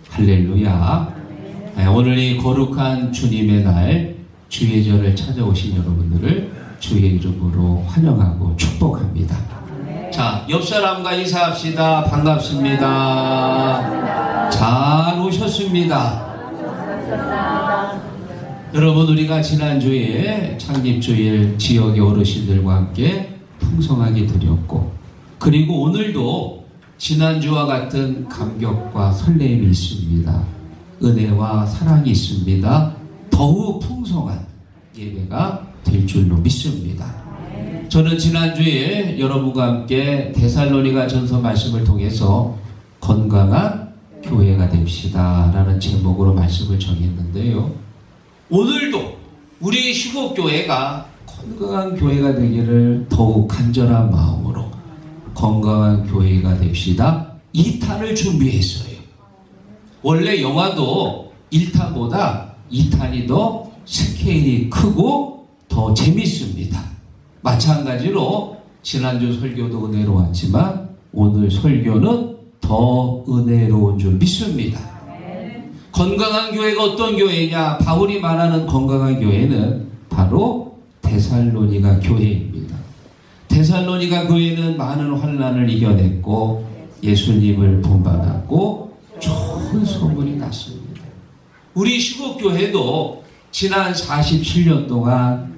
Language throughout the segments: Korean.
할렐루야. 오늘 이 거룩한 주님의 날 주예절을 찾아오신 여러분들을 주의 이름으로 환영하고 축복합니다. 자, 옆 사람과 인사합시다. 반갑습니다. 잘 오셨습니다. 여러분, 우리가 지난주에 창립주일 지역의 어르신들과 함께 풍성하게 드렸고, 그리고 오늘도 지난주와 같은 감격과 설렘이 있습니다. 은혜와 사랑이 있습니다. 더욱 풍성한 예배가 될 줄로 믿습니다. 저는 지난주에 여러분과 함께 데살로니가 전서 말씀을 통해서 건강한 교회가 됩시다 라는 제목으로 말씀을 정했는데요, 오늘도 우리 시국교회가 건강한 교회가 되기를 더욱 간절한 마음으로 건강한 교회가 됩시다 2탄을 준비했어요. 원래 영화도 1탄보다 2탄이 더 스케일이 크고 더 재밌습니다. 마찬가지로 지난주 설교도 은혜로웠지만 오늘 설교는 더 은혜로운 줄 믿습니다. 건강한 교회가 어떤 교회냐? 바울이 말하는 건강한 교회는 바로 데살로니가 교회입니다. 데살로니가 교회는 많은 환난을 이겨냈고 예수님을 본받았고 좋은 소문이 났습니다. 우리 시국교회도 지난 47년 동안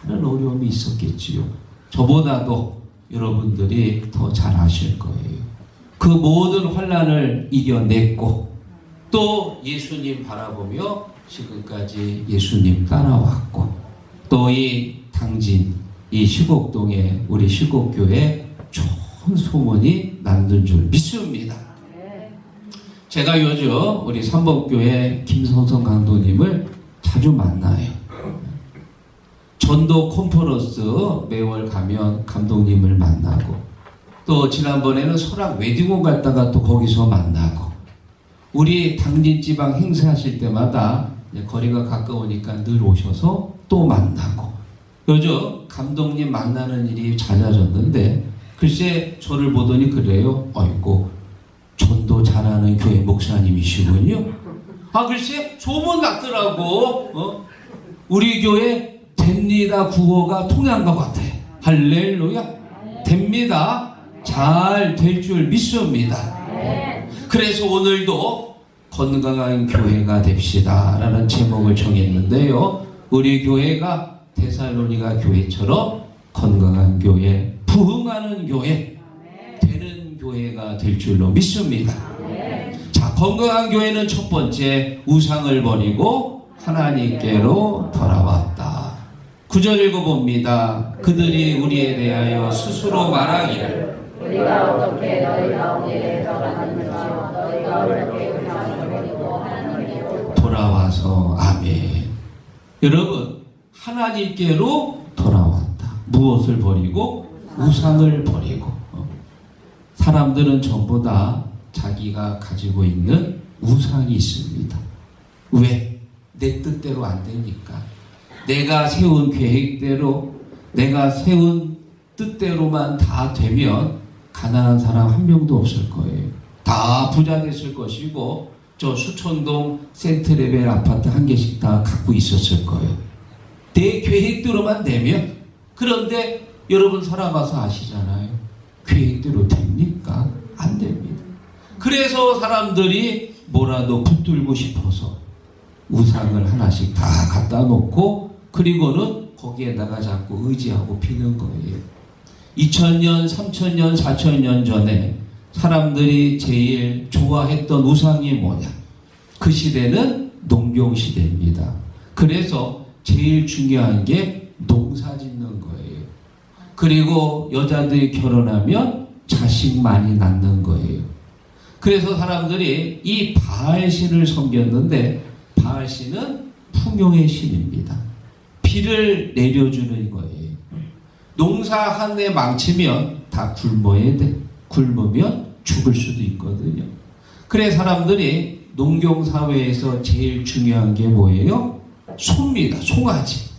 많은 어려움이 있었겠지요. 저보다도 여러분들이 더 잘 아실 거예요. 그 모든 환난을 이겨냈고 또 예수님 바라보며 지금까지 예수님 따라왔고, 또 이 당진, 이 시곡동에 우리 시곡교회 좋은 소문이 났는 줄 믿습니다. 제가 요즘 우리 삼복교회 김성성 강도님을 자주 만나요. 전도 컨퍼런스 매월 가면 감독님을 만나고, 또 지난번에는 설악 웨딩홀 갔다가 또 거기서 만나고, 우리 당진지방 행사하실 때마다 거리가 가까우니까 늘 오셔서 또 만나고, 요즘 감독님 만나는 일이 잦아졌는데 글쎄 저를 보더니 그래요. 아이고, 전도 잘하는 교회 목사님이시군요. 아, 글쎄 소문 났더라고. 우리 교회 됩니다 국어가 통한 것 같아. 할렐루야. 됩니다. 잘 될 줄 믿습니다. 그래서 오늘도 건강한 교회가 됩시다 라는 제목을 정했는데요, 우리 교회가 데살로니가 교회처럼 건강한 교회, 부흥하는 교회, 되는 교회가 될 줄로 믿습니다. 자, 건강한 교회는 첫 번째, 우상을 버리고 하나님께로 돌아왔다. 9절 읽어봅니다. 그들이 우리에 대하여 스스로 말하기를 우리가 어떻게 너희 가운데 들어갔는지요, 너희가 어떻게 우상을 버리고 하나님께로 돌아와서. 아멘. 여러분, 하나님께로 돌아왔다. 무엇을 버리고? 우상을 버리고. 사람들은 전부 다 자기가 가지고 있는 우상이 있습니다. 왜? 내 뜻대로 안 되니까. 내가 세운 계획대로, 내가 세운 뜻대로만 다 되면 가난한 사람 한 명도 없을 거예요. 다 부자 됐을 것이고, 저 수천동 센트레벨 아파트 한 개씩 다 갖고 있었을 거예요. 내 계획대로만 되면. 그런데 여러분 살아봐서 아시잖아요. 계획대로 됩니까? 안 됩니다. 그래서 사람들이 뭐라도 붙들고 싶어서 우상을 하나씩 다 갖다 놓고, 그리고는 거기에다가 자꾸 의지하고 비는 거예요. 2000년, 3000년, 4000년 전에 사람들이 제일 좋아했던 우상이 뭐냐? 그 시대는 농경시대입니다. 그래서 제일 중요한 게 농사 짓는 거예요. 그리고 여자들이 결혼하면 자식 많이 낳는 거예요. 그래서 사람들이 이 바알신을 섬겼는데, 바알신은 풍요의 신입니다. 비를 내려주는 거예요. 농사 한 해 망치면 다 굶어야 돼. 굶으면 죽을 수도 있거든요. 그래 사람들이 농경사회에서 제일 중요한 게 뭐예요? 소입니다. 송아지.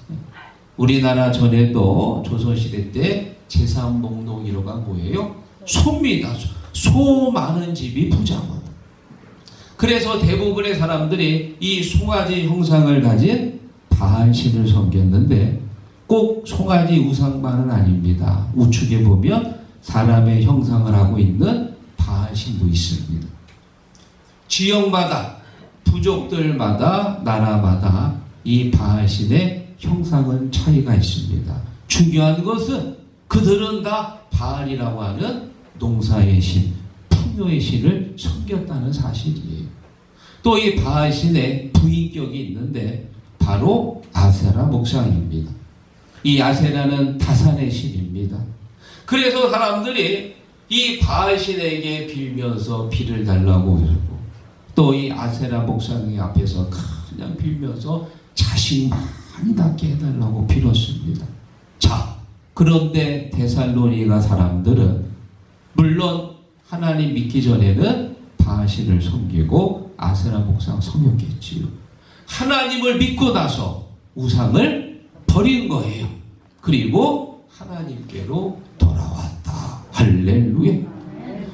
우리나라 전에도 조선시대 때 제3목록 1호가 뭐예요? 소입니다. 소 많은 집이 부자거든. 그래서 대부분의 사람들이 이 송아지 형상을 가진 바알신을 섬겼는데 꼭 송아지 우상만은 아닙니다. 우측에 보면 사람의 형상을 하고 있는 바알신도 있습니다. 지역마다, 부족들마다, 나라마다 이 바알신의 형상은 차이가 있습니다. 중요한 것은 그들은 다 바알이라고 하는 농사의 신, 풍요의 신을 섬겼다는 사실이에요. 또 이 바알신에 부인격이 있는데 바로 아세라 목상입니다. 이 아세라는 다산의 신입니다. 그래서 사람들이 이 바알신에게 빌면서 비를 달라고 그러고 또 이 아세라 목상의 앞에서 그냥 빌면서 자식 많이 낳게 해달라고 빌었습니다. 자, 그런데 데살로니가 사람들은 물론 하나님 믿기 전에는 바알신을 섬기고 아세라 목상 섬겼겠지요. 하나님을 믿고 나서 우상을 버린 거예요. 그리고 하나님께로 돌아왔다. 할렐루야.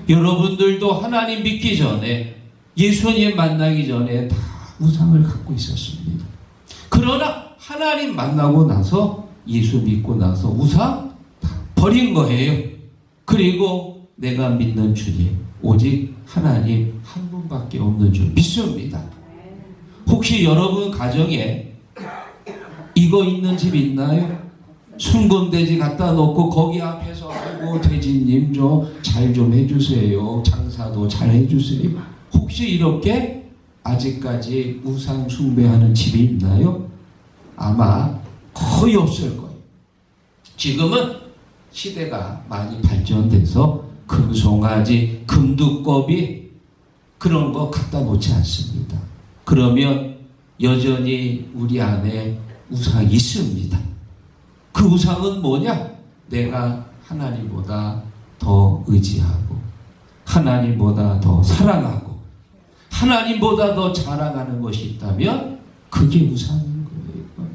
여러분들도 하나님 믿기 전에 예수님 만나기 전에 다 우상을 갖고 있었습니다. 그러나 하나님 만나고 나서 예수 믿고 나서 우상 다 버린 거예요. 그리고 내가 믿는 주님 오직 하나님 한 분밖에 없는 줄 믿습니다. 혹시 여러분 가정에 이거 있는 집 있나요? 순금돼지 갖다 놓고 거기 앞에서 아이고 돼지님 좀 잘 좀 해주세요. 장사도 잘 해주세요. 혹시 이렇게 아직까지 우상 숭배하는 집이 있나요? 아마 거의 없을 거예요. 지금은 시대가 많이 발전돼서 금송아지, 금두꺼비 그런 거 갖다 놓지 않습니다. 그러면 여전히 우리 안에 우상이 있습니다. 그 우상은 뭐냐? 내가 하나님보다 더 의지하고 하나님보다 더 사랑하고 하나님보다 더 자랑하는 것이 있다면 그게 우상인 거예요.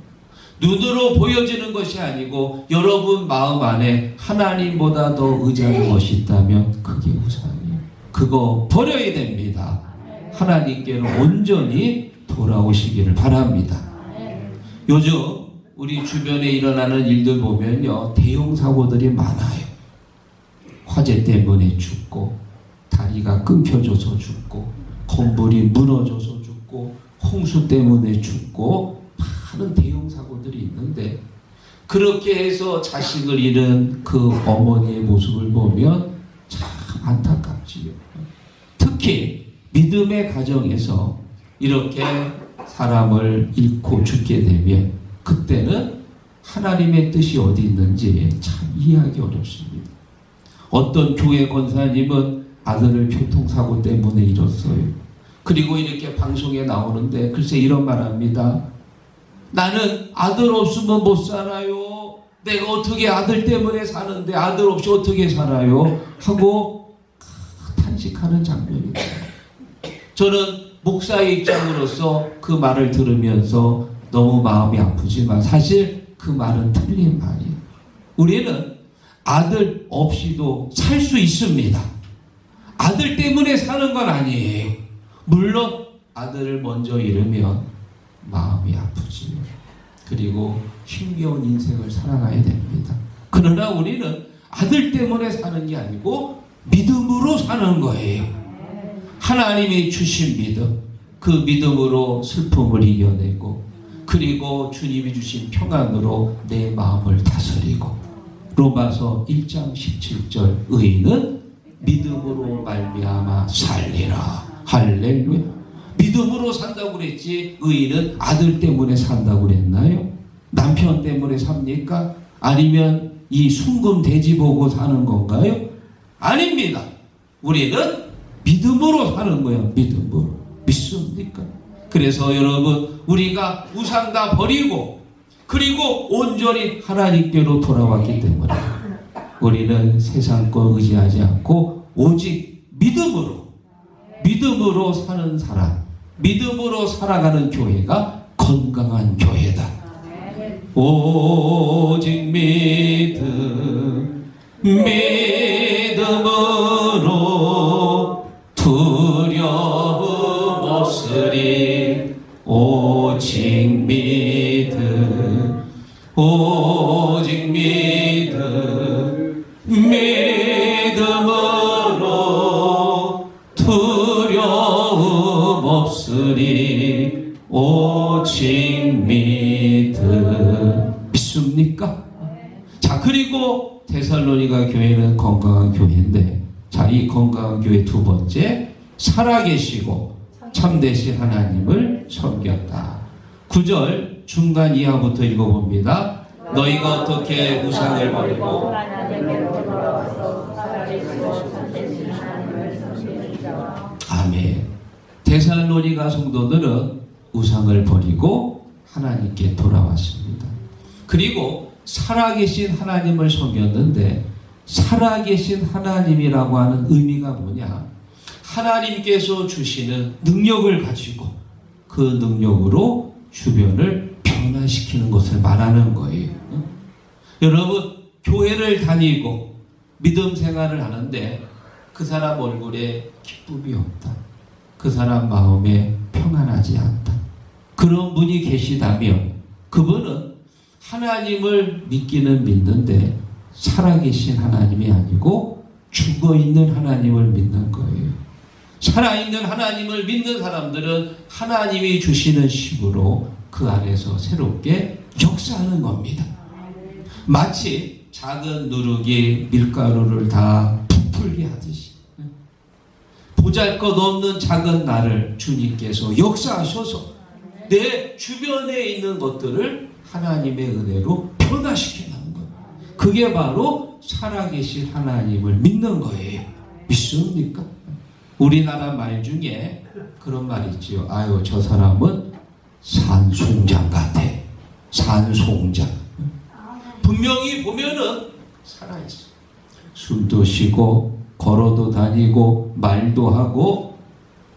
눈으로 보여지는 것이 아니고 여러분 마음 안에 하나님보다 더 의지하는 것이 있다면 그게 우상이에요. 그거 버려야 됩니다. 하나님께로 온전히 돌아오시기를 바랍니다. 요즘 우리 주변에 일어나는 일들 보면요, 대형 사고들이 많아요. 화재 때문에 죽고, 다리가 끊겨져서 죽고, 건물이 무너져서 죽고, 홍수 때문에 죽고, 많은 대형 사고들이 있는데, 그렇게 해서 자식을 잃은 그 어머니의 모습을 보면 참 안타깝지요. 특히 믿음의 가정에서 이렇게 사람을 잃고 죽게 되면 그때는 하나님의 뜻이 어디 있는지 참 이해하기 어렵습니다. 어떤 교회 권사님은 아들을 교통사고 때문에 잃었어요. 그리고 이렇게 방송에 나오는데 글쎄 이런 말 합니다. 나는 아들 없으면 못 살아요. 내가 어떻게 아들 때문에 사는데 아들 없이 어떻게 살아요? 하고 탄식하는 장면입니다. 저는 목사의 입장으로서 그 말을 들으면서 너무 마음이 아프지만 사실 그 말은 틀린 말이에요. 우리는 아들 없이도 살 수 있습니다. 아들 때문에 사는 건 아니에요. 물론 아들을 먼저 잃으면 마음이 아프지요. 그리고 힘겨운 인생을 살아가야 됩니다. 그러나 우리는 아들 때문에 사는 게 아니고 믿음으로 사는 거예요. 하나님이 주신 믿음, 그 믿음으로 슬픔을 이겨내고 그리고 주님이 주신 평안으로 내 마음을 다스리고 로마서 1장 17절 의인은 믿음으로 말미암아 살리라. 할렐루야. 믿음으로 산다고 그랬지 의인은 아들 때문에 산다고 그랬나요? 남편 때문에 삽니까? 아니면 이 순금 돼지 보고 사는 건가요? 아닙니다. 우리는 믿음으로 사는 거예요. 믿음으로. 믿습니까? 그래서 여러분 우리가 우상 다 버리고 그리고 온전히 하나님께로 돌아왔기 때문에 우리는 세상 거 의지하지 않고 오직 믿음으로 사는 사람, 믿음으로 살아가는 교회가 건강한 교회다. 오직 믿음으로 두려움 그리고 데살로니가 교회는 건강한 교회인데, 자, 이 건강한 교회 두 번째, 살아계시고 참되신 하나님을 섬겼다. 9절 중간 이하부터 읽어봅니다. 너희가 어떻게 우상을 버리고 하나님께로 돌아와서 살아계시고 참되신 하나님을 섬기는 자와. 아멘. 데살로니가 성도들은 우상을 버리고 하나님께 돌아왔습니다. 그리고 살아계신 하나님을 섬겼는데, 살아계신 하나님이라고 하는 의미가 뭐냐? 하나님께서 주시는 능력을 가지고 그 능력으로 주변을 변화시키는 것을 말하는 거예요. 여러분, 교회를 다니고 믿음 생활을 하는데 그 사람 얼굴에 기쁨이 없다. 그 사람 마음에 평안하지 않다. 그런 분이 계시다면 그분은 하나님을 믿기는 믿는데 살아계신 하나님이 아니고 죽어있는 하나님을 믿는 거예요. 살아있는 하나님을 믿는 사람들은 하나님이 주시는 힘으로 그 안에서 새롭게 역사하는 겁니다. 마치 작은 누룩이 밀가루를 다 부풀게 하듯이 보잘것없는 작은 나를 주님께서 역사하셔서 내 주변에 있는 것들을 하나님의 은혜로 변화시키는 거예요. 그게 바로 살아계신 하나님을 믿는 거예요. 믿습니까? 우리나라 말 중에 그런 말이 있지요. 아유, 저 사람은 산송장 같아. 산송장. 분명히 보면은 살아있어. 숨도 쉬고 걸어도 다니고 말도 하고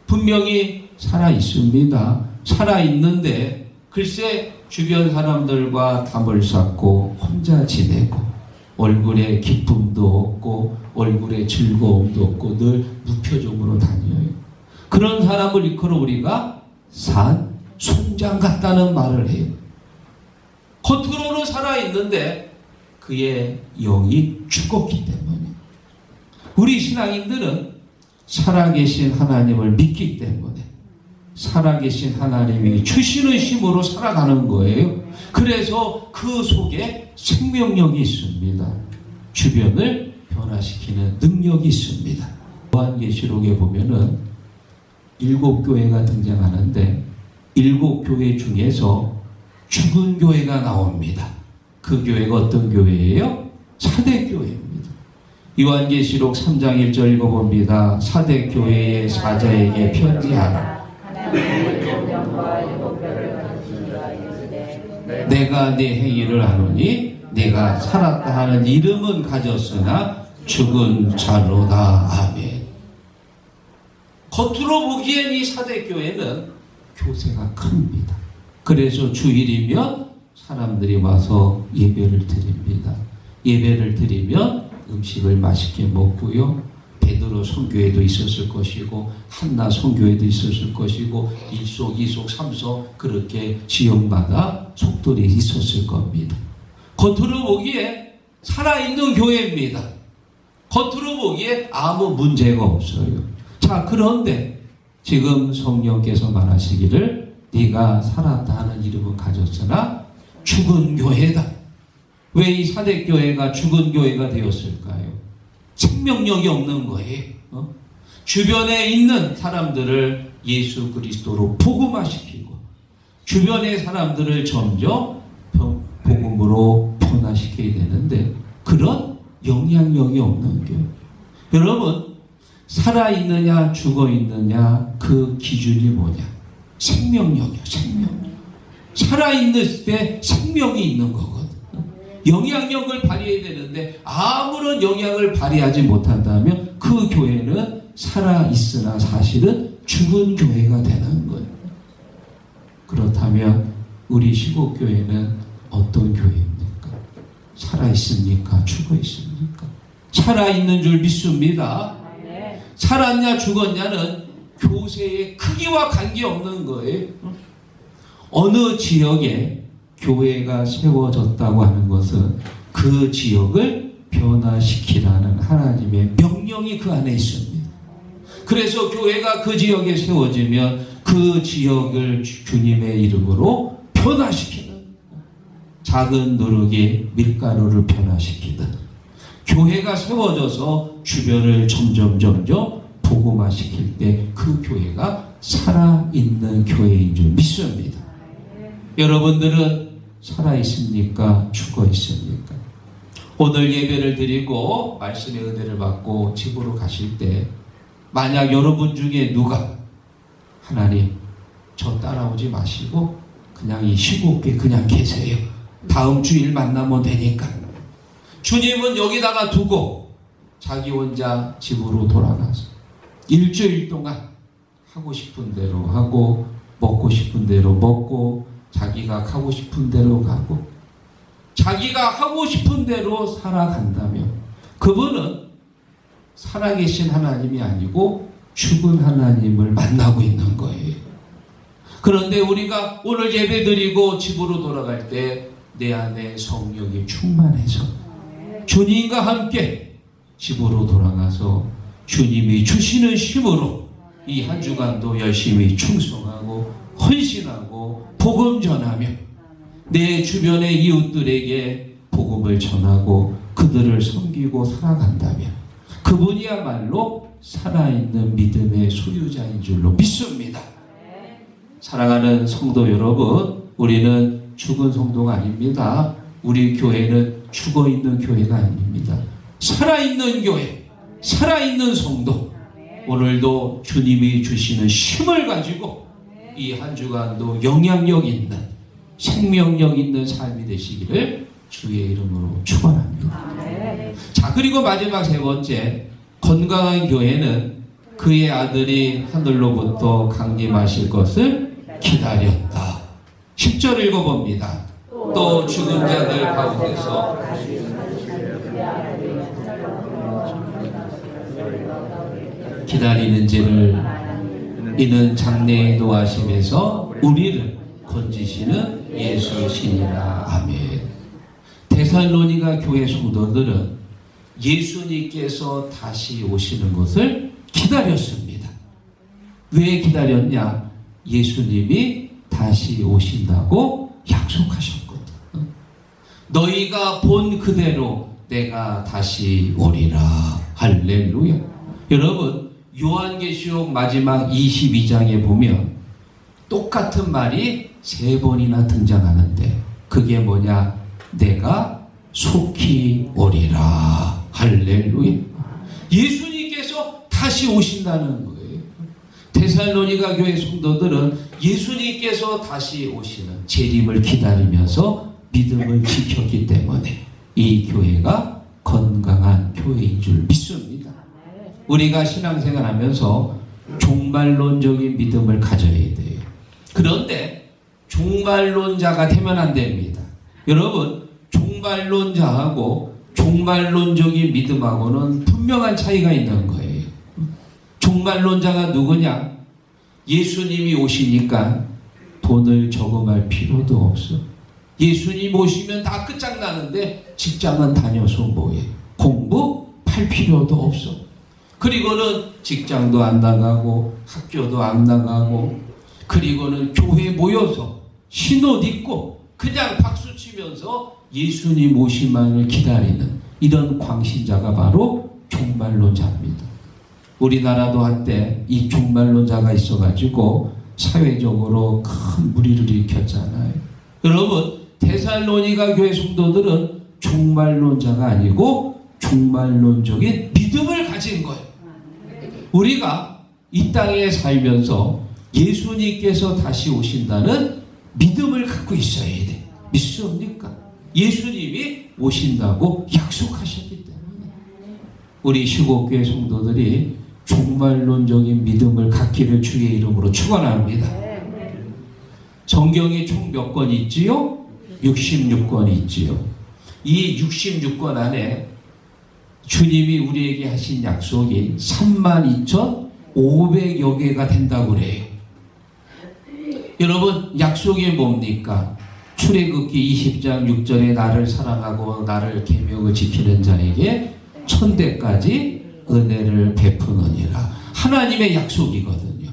분명히 살아있습니다. 살아있는데 글쎄 주변 사람들과 담을 쌓고 혼자 지내고 얼굴에 기쁨도 없고 얼굴에 즐거움도 없고 늘 무표정으로 다녀요. 그런 사람을 일컬어 우리가 산송장 같다는 말을 해요. 겉으로는 살아있는데 그의 영이 죽었기 때문에. 우리 신앙인들은 살아계신 하나님을 믿기 때문에 살아계신 하나님이 주시는 힘으로 살아가는 거예요. 그래서 그 속에 생명력이 있습니다. 주변을 변화시키는 능력이 있습니다. 요한계시록에 보면은 7교회가 등장하는데 7교회 중에서 죽은 교회가 나옵니다. 그 교회가 어떤 교회예요? 사대교회입니다. 요한계시록 3장 1절 읽어봅니다. 사대교회의 사자에게 편지하라. 내가 네 행위를 아노니 네가 살았다 하는 이름은 가졌으나 죽은 자로다. 아멘. 겉으로 보기엔 이 사대교회는 교세가 큽니다. 그래서 주일이면 사람들이 와서 예배를 드립니다. 예배를 드리면 음식을 맛있게 먹고요. 베드로 선교회도 있었을 것이고 한나 선교회도 있었을 것이고 1속, 2속, 3속 그렇게 지역마다 속들이 있었을 겁니다. 겉으로 보기에 살아있는 교회입니다. 겉으로 보기에 아무 문제가 없어요. 자, 그런데 지금 성령께서 말하시기를 네가 살았다 하는 이름은 가졌으나 죽은 교회다. 왜 이 사대교회가 죽은 교회가 되었을까요? 생명력이 없는 거예요. 주변에 있는 사람들을 예수 그리스도로 복음화시키고 주변의 사람들을 점점 복음으로 변화시켜야 되는데 그런 영향력이 없는 교회. 여러분, 살아있느냐 죽어있느냐 그 기준이 뭐냐? 생명력이요. 생명력. 살아있는 때 생명이 있는 거거든. 영향력을 발휘해야 되는데 아무런 영향을 발휘하지 못한다면 그 교회는 살아있으나 사실은 죽은 교회가 되는 거예요. 그렇다면 우리 시곡교회는 어떤 교회입니까? 살아있습니까? 죽어있습니까? 살아있는 줄 믿습니다. 살았냐 죽었냐는 교세의 크기와 관계없는 거예요. 어느 지역에 교회가 세워졌다고 하는 것은 그 지역을 변화시키라는 하나님의 명령이 그 안에 있습니다. 그래서 교회가 그 지역에 세워지면 그 지역을 주님의 이름으로 변화시키는 작은 누룩이 밀가루를 변화시키듯 교회가 세워져서 주변을 점점 복음화시킬 때 그 교회가 살아있는 교회인 줄 믿습니다. 여러분들은 살아있습니까? 죽어있습니까? 오늘 예배를 드리고 말씀의 은혜를 받고 집으로 가실 때 만약 여러분 중에 누가 하나님 저 따라오지 마시고 그냥 이 시국에 그냥 계세요. 다음 주일 만나면 되니까. 주님은 여기다가 두고 자기 혼자 집으로 돌아가서 일주일 동안 하고 싶은 대로 하고 먹고 싶은 대로 먹고 자기가 가고 싶은 대로 가고 자기가 하고 싶은 대로 살아간다면 그분은 살아계신 하나님이 아니고 죽은 하나님을 만나고 있는 거예요. 그런데 우리가 오늘 예배드리고 집으로 돌아갈 때 내 안에 성령이 충만해서 주님과 함께 집으로 돌아가서 주님이 주시는 힘으로 이 한 주간도 열심히 충성하고 헌신하고 복음 전하며 내 주변의 이웃들에게 복음을 전하고 그들을 섬기고 살아간다면 그분이야말로 살아있는 믿음의 소유자인 줄로 믿습니다. 사랑하는 성도 여러분, 우리는 죽은 성도가 아닙니다. 우리 교회는 죽어있는 교회가 아닙니다. 살아있는 교회, 살아있는 성도, 오늘도 주님이 주시는 힘을 가지고 이 한 주간도 영향력 있는 생명력 있는 삶이 되시기를 주의 이름으로 축원합니다. 자, 그리고 마지막 세 번째, 건강한 교회는 그의 아들이 하늘로부터 강림하실 것을 기다렸다. 10절 읽어봅니다. 또 죽은 자들 가운데서 기다리는지를 이는 장래에 노하심에서 우리를 건지시는 예수시니라. 아멘. 데살로니가 교회 성도들은 예수님께서 다시 오시는 것을 기다렸습니다. 왜 기다렸냐? 예수님이 다시 오신다고 약속하셨거든. 너희가 본 그대로 내가 다시 오리라. 할렐루야. 여러분, 요한계시록 마지막 22장에 보면 똑같은 말이 3번이나 등장하는데 그게 뭐냐? 내가 속히 오리라. 할렐루야. 예수님께서 다시 오신다는 거예요. 데살로니가 교회 성도들은 예수님께서 다시 오시는 재림을 기다리면서 믿음을 지켰기 때문에 이 교회가 건강한 교회인 줄 믿습니다. 우리가 신앙생활 하면서 종말론적인 믿음을 가져야 돼요. 그런데 종말론자가 되면 안 됩니다. 여러분, 종말론자하고 종말론적인 믿음하고는 분명한 차이가 있는 거예요. 종말론자가 누구냐? 예수님이 오시니까 돈을 저금할 필요도 없어. 예수님 오시면 다 끝장나는데 직장은 다녀서 뭐해? 공부할 필요도 없어. 그리고는 직장도 안 나가고 학교도 안 나가고 그리고는 교회 모여서 흰옷 입고 그냥 박수 치면서 예수님 오심만을 기다리는 이런 광신자가 바로 종말론자입니다. 우리나라도 한때 이 종말론자가 있어가지고 사회적으로 큰 무리를 일으켰잖아요. 여러분, 데살로니가 교회 성도들은 종말론자가 아니고 종말론적인 믿음을 가진 거예요. 우리가 이 땅에 살면서 예수님께서 다시 오신다는 믿음을 갖고 있어야 돼. 믿습니까? 예수님이 오신다고 약속하셨기 때문에 우리 시곡교회 성도들이 종말론적인 믿음을 갖기를 주의 이름으로 축원합니다. 성경이 총 몇 권 있지요? 66권이 있지요. 이 66권 안에 주님이 우리에게 하신 약속이 32,500여 개가 된다고 그래요. 여러분, 약속이 뭡니까? 출애굽기 20장 6절에 나를 사랑하고 나를 계명을 지키는 자에게 천대까지 은혜를 베푸느니라. 하나님의 약속이거든요.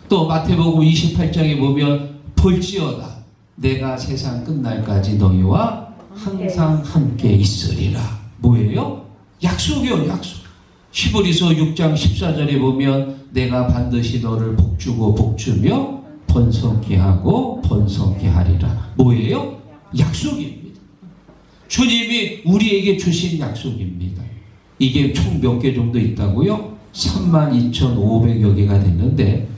또 마태복음 28장에 보면 볼지어다 내가 세상 끝날까지 너희와 항상 함께 있으리라. 뭐예요? 약속이요, 약속. 히브리서 6장 14절에 보면 내가 반드시 너를 복주고 복주며 번성케 하고 번성케 하리라. 뭐예요? 약속입니다. 주님이 우리에게 주신 약속입니다. 이게 총 몇 개 정도 있다고요? 32,500여 개가 됐는데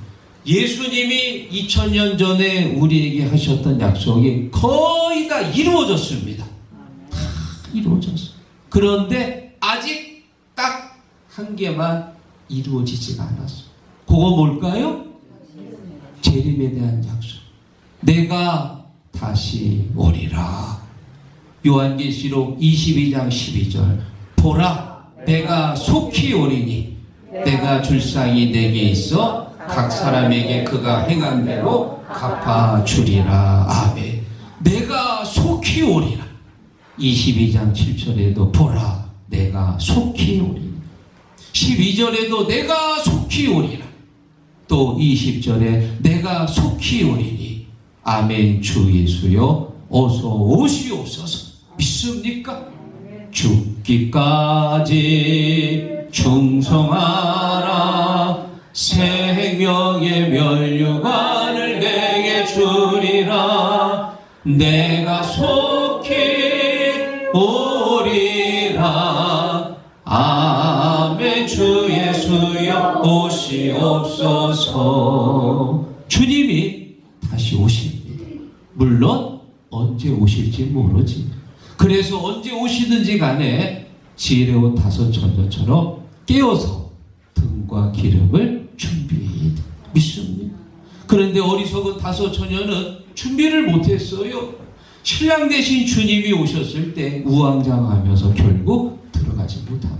예수님이 2000년 전에 우리에게 하셨던 약속이 거의 다 이루어졌습니다. 다 이루어졌어요. 그런데 아직 딱 한 개만 이루어지지가 않았어요. 그거 뭘까요? 재림에 대한 약속. 내가 다시 오리라. 요한계시록 22장 12절. 보라, 내가 속히 오리니 내가 줄상이 내게 있어 각 사람에게 그가 행한 대로 갚아주리라. 아멘. 내가 속히 오리라. 22장 7절에도 보라, 내가 속히 오리라. 12절에도 내가 속히 오리라. 또 20절에 내가 속히 오리니 아멘. 주 예수여 어서 오시옵소서. 믿습니까? 죽기까지 충성하라. 생명의 면류관을 내게 주리라. 내가 속히 오리라. 아멘. 주 예수여 오시옵소서. 주님이 다시 오십니다. 물론 언제 오실지 모르지. 그래서 언제 오시든지 간에 지혜로운 다섯 처녀처럼 깨어서 등과 기름을 준비해야 돼. 믿습니다. 그런데 어리석은 다섯 처녀는 준비를 못했어요. 신랑 대신 주님이 오셨을 때 우왕좌왕하면서 결국 들어가지 못합니다.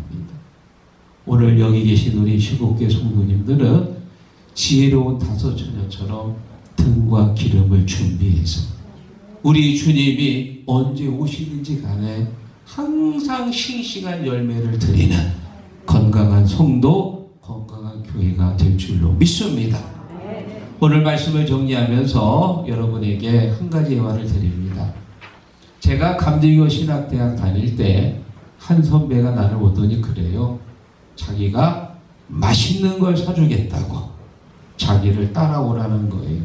오늘 여기 계신 우리 15개 성도님들은 지혜로운 다섯 처녀처럼 등과 기름을 준비해서 우리 주님이 언제 오시는지 간에 항상 싱싱한 열매를 드리는 건강한 성도, 건강한 교회가 될 줄로 믿습니다. 오늘 말씀을 정리하면서 여러분에게 한 가지 예화를 드립니다. 제가 감리교 신학대학 다닐 때 한 선배가 나를 오더니 그래요. 자기가 맛있는 걸 사주겠다고 자기를 따라오라는 거예요.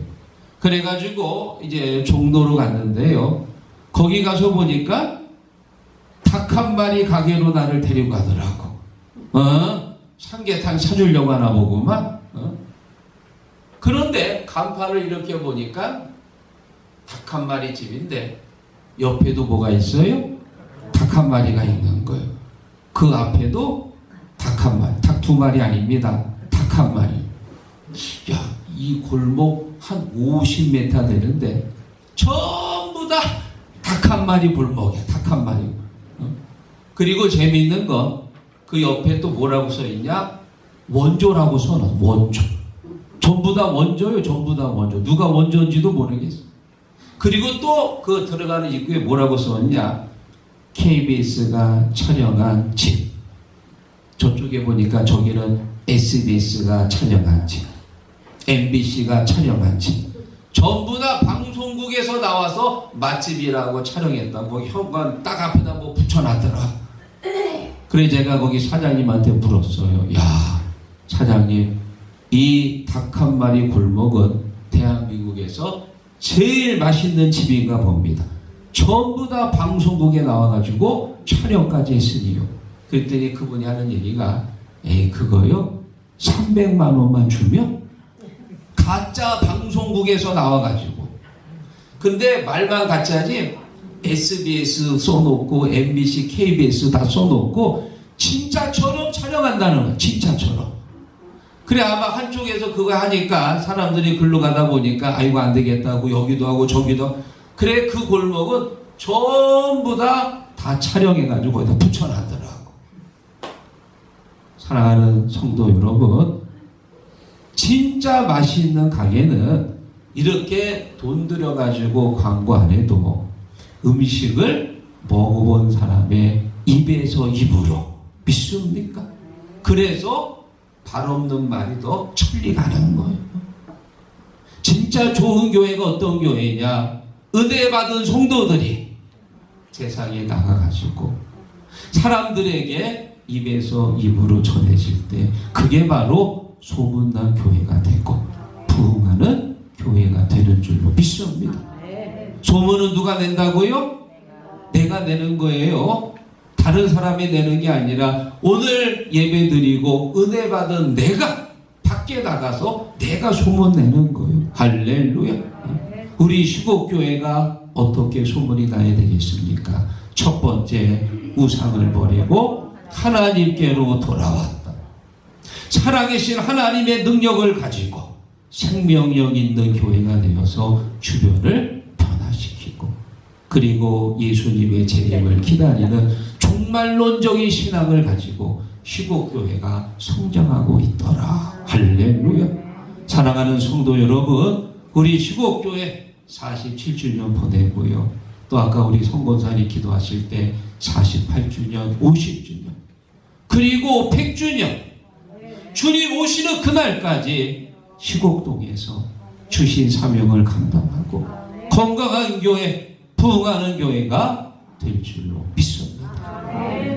그래가지고 이제 종로로 갔는데요. 거기 가서 보니까 닭 한 마리 가게로 나를 데리고 가더라고. 삼계탕 사주려고 하나 보구만. 그런데 간판을 이렇게 보니까 닭 한 마리 집인데 옆에도 뭐가 있어요? 닭 한 마리가 있는 거예요. 그 앞에도 닭 한 마리, 닭 두 마리 아닙니다. 닭 한 마리. 야, 이 골목 한 50m 되는데 전부 다 닭 한 마리 골목이야. 닭 한 마리. 그리고 재미있는 건 그 옆에 또 뭐라고 써있냐? 원조라고 써놨어. 원조. 전부 다 원조요. 전부 다 원조. 누가 원조인지도 모르겠어. 그리고 또 그 들어가는 입구에 뭐라고 써있냐? KBS가 촬영한 집. 저쪽에 보니까 저기는 SBS가 촬영한 집. MBC가 촬영한 집. 전부 다 방송국에서 나와서 맛집이라고 촬영했다고 거기 현관 딱 앞에다 뭐 붙여놨더라. 그래 제가 거기 사장님한테 물었어요. 야, 사장님, 이 닭 한 마리 골목은 대한민국에서 제일 맛있는 집인가 봅니다. 전부 다 방송국에 나와가지고 촬영까지 했으니요. 그랬더니 그분이 하는 얘기가 에이 그거요 300만 원만 주면 가짜 방송국에서 나와가지고 근데 말만 가짜지 SBS 써놓고 MBC, KBS 다 써놓고 진짜처럼 촬영한다는 거야. 진짜처럼. 그래 아마 한쪽에서 그거 하니까 사람들이 글로 가다 보니까 아이고 안 되겠다고 여기도 하고 저기도 하고. 그래 그 골목은 전부 다 촬영해가지고 거기다 붙여놨더라고. 사랑하는 성도 여러분, 진짜 맛있는 가게는 이렇게 돈 들여가지고 광고 안 해도 음식을 먹어본 사람의 입에서 입으로 믿습니까? 그래서 발 없는 말이 더 천리 가는 거예요. 진짜 좋은 교회가 어떤 교회냐? 은혜 받은 성도들이 세상에 나가가지고 사람들에게 입에서 입으로 전해질 때 그게 바로 소문난 교회가 되고 부흥하는 교회가 되는 줄로 믿습니다. 소문은 누가 낸다고요? 내가 내는 거예요. 다른 사람이 내는 게 아니라 오늘 예배 드리고 은혜 받은 내가 밖에 나가서 내가 소문 내는 거예요. 할렐루야. 우리 시국교회가 어떻게 소문이 나야 되겠습니까? 첫 번째, 우상을 버리고 하나님께로 돌아왔다. 살아계신 하나님의 능력을 가지고 생명력 있는 교회가 되어서 주변을 변화시키고, 그리고 예수님의 재림을 기다리는 종말론적인 신앙을 가지고 시국교회가 성장하고 있더라. 할렐루야. 사랑하는 성도 여러분, 우리 시국교회 47주년 보내고요. 또 아까 우리 성권사님 기도하실 때 48주년, 50주년, 그리고 100주년, 주님 오시는 그날까지 시곡동에서 주신 사명을 감당하고 건강한 교회, 부흥하는 교회가 될 줄로 믿습니다.